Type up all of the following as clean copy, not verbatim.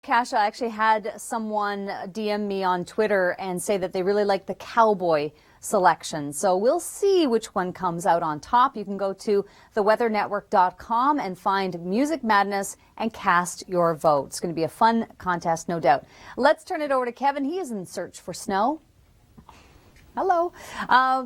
Kasha, I actually had someone DM me on Twitter and say that they really like the cowboy selection. So we'll see which one comes out on top. You can go to theweathernetwork.com and find Music Madness and cast your vote. It's going to be a fun contest, no doubt. Let's turn it over to Kevin. He is in search for snow. Hello.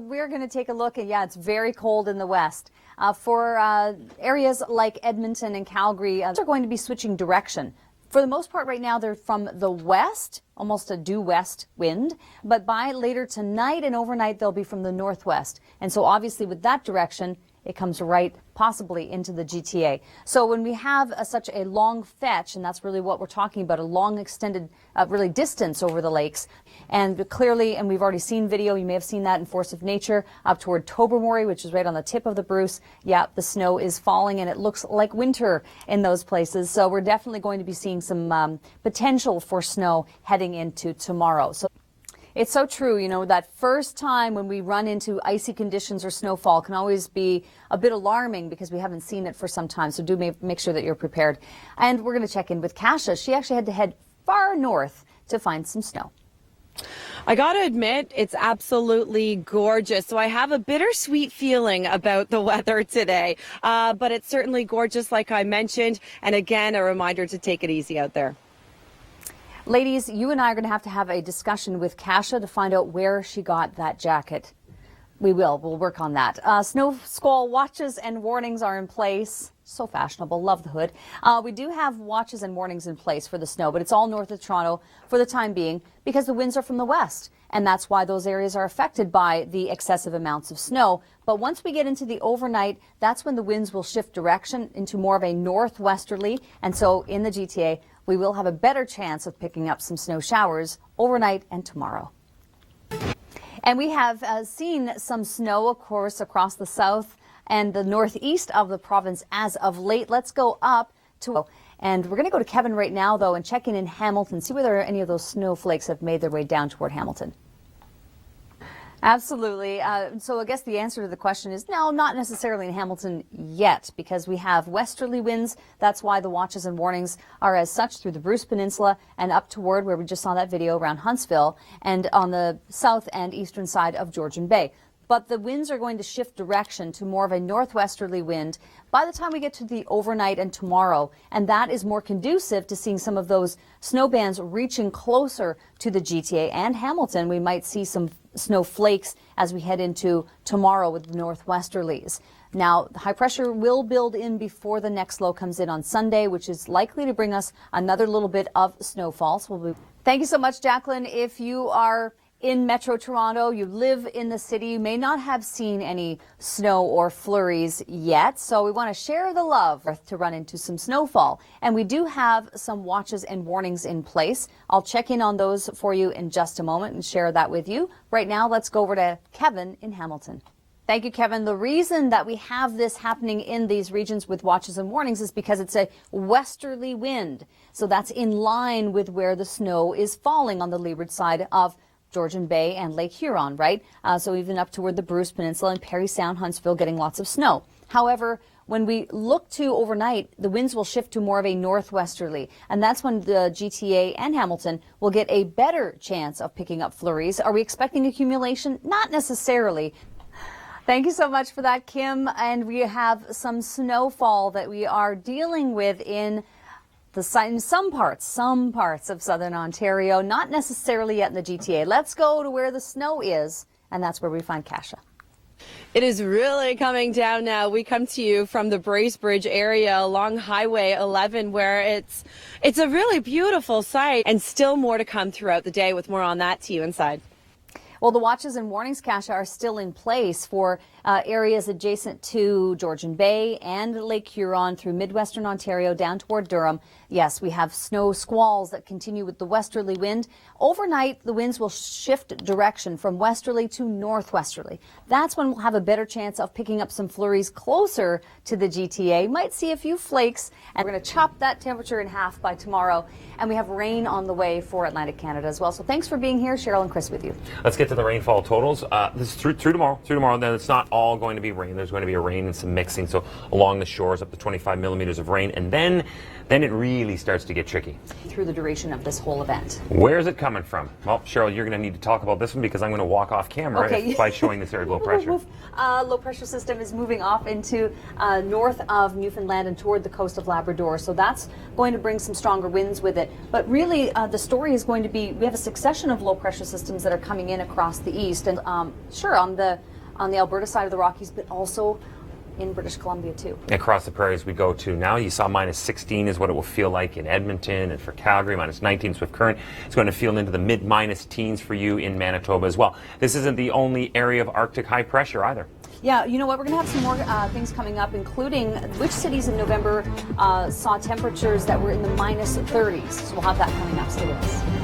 We're going to take a look, and yeah, it's very cold in the west. For areas like Edmonton and Calgary, they're going to be switching direction. For the most part right now, they're from the west, almost a due west wind, but by later tonight and overnight, they'll be from the northwest. And so obviously with that direction, it comes right possibly into the GTA. So when we have such a long fetch, and that's really what we're talking about, a long extended really distance over the lakes, and clearly, and we've already seen video, you may have seen that in Force of Nature, up toward Tobermory, which is right on the tip of the Bruce. Yeah, the snow is falling and it looks like winter in those places. So we're definitely going to be seeing some potential for snow heading into tomorrow. So it's so true, you know, that first time when we run into icy conditions or snowfall can always be a bit alarming because we haven't seen it for some time. So do make sure that you're prepared. And we're going to check in with Kasha. She actually had to head far north to find some snow. I got to admit, it's absolutely gorgeous. So I have a bittersweet feeling about the weather today, but it's certainly gorgeous, like I mentioned. And again, a reminder to take it easy out there. Ladies, you and I are going to have a discussion with Kasha to find out where she got that jacket. We'll work on that. Snow squall watches and warnings are in place. So fashionable. Love the hood. We do have watches and warnings in place for the snow, but it's all north of Toronto for the time being because the winds are from the west. And that's why those areas are affected by the excessive amounts of snow. But once we get into the overnight, that's when the winds will shift direction into more of a northwesterly. And so in the GTA, we will have a better chance of picking up some snow showers overnight and tomorrow. And we have seen some snow, of course, across the south and the northeast of the province as of late. Let's go up to, and we're going to go to Kevin right now, though, and check in Hamilton, see whether any of those snowflakes have made their way down toward Hamilton. Absolutely. So I guess the answer to the question is no, not necessarily in Hamilton yet, because we have westerly winds. That's why the watches and warnings are as such through the Bruce Peninsula and up toward where we just saw that video around Huntsville and on the south and eastern side of Georgian Bay. But the winds are going to shift direction to more of a northwesterly wind by the time we get to the overnight and tomorrow. And that is more conducive to seeing some of those snow bands reaching closer to the GTA and Hamilton. We might see some snow flakes as we head into tomorrow with the northwesterlies. Now, the high pressure will build in before the next low comes in on Sunday, which is likely to bring us another little bit of snowfall. So thank you so much, Jacqueline. If you are in Metro Toronto, you live in the city, you may not have seen any snow or flurries yet, so we want to share the love to run into some snowfall. And we do have some watches and warnings in place. I'll check in on those for you in just a moment and share that with you. Right now, let's go over to Kevin in Hamilton. Thank you, Kevin. The reason that we have this happening in these regions with watches and warnings is because it's a westerly wind. So that's in line with where the snow is falling on the leeward side of Georgian Bay and Lake Huron, right? So even up toward the Bruce Peninsula and Parry Sound, Huntsville, getting lots of snow. However, when we look to overnight, the winds will shift to more of a northwesterly, and that's when the GTA and Hamilton will get a better chance of picking up flurries. Are we expecting accumulation? Not necessarily. Thank you so much for that, Kim. And we have some snowfall that we are dealing with in some parts of southern Ontario, not necessarily yet in the GTA. Let's go to where the snow is, and that's where we find Kasha. It is really coming down now. We come to you from the Bracebridge area along Highway 11, where it's a really beautiful sight, and still more to come throughout the day with more on that to you inside. Well, the watches and warnings, Kasha, are still in place for areas adjacent to Georgian Bay and Lake Huron through Midwestern Ontario down toward Durham. Yes, we have snow squalls that continue with the westerly wind. Overnight, the winds will shift direction from westerly to northwesterly. That's when we'll have a better chance of picking up some flurries closer to the GTA. Might see a few flakes, and we're going to chop that temperature in half by tomorrow. And we have rain on the way for Atlantic Canada as well. So thanks for being here. Cheryl and Chris with you. Let's get to the rainfall totals. This is through tomorrow. Then it's not all going to be rain. There's going to be a rain and some mixing. So along the shores, up to 25 millimeters of rain. And then it really starts to get tricky. Through the duration of this whole event. Where's it coming from? Well, Cheryl, you're going to need to talk about this one because I'm going to walk off camera by showing this area of low pressure. Low pressure system is moving off into north of Newfoundland and toward the coast of Labrador. So that's going to bring some stronger winds with it. But really, the story is going to be, we have a succession of low pressure systems that are coming in across the east. And sure, on the Alberta side of the Rockies, but also in British Columbia too. Across the prairies we go to now. You saw minus 16 is what it will feel like in Edmonton, and for Calgary, minus 19 swift current. It's going to feel into the mid-minus teens for you in Manitoba as well. This isn't the only area of Arctic high pressure either. Yeah, you know what? We're going to have some more things coming up, including which cities in November saw temperatures that were in the minus 30s. So we'll have that coming up. Stay with us.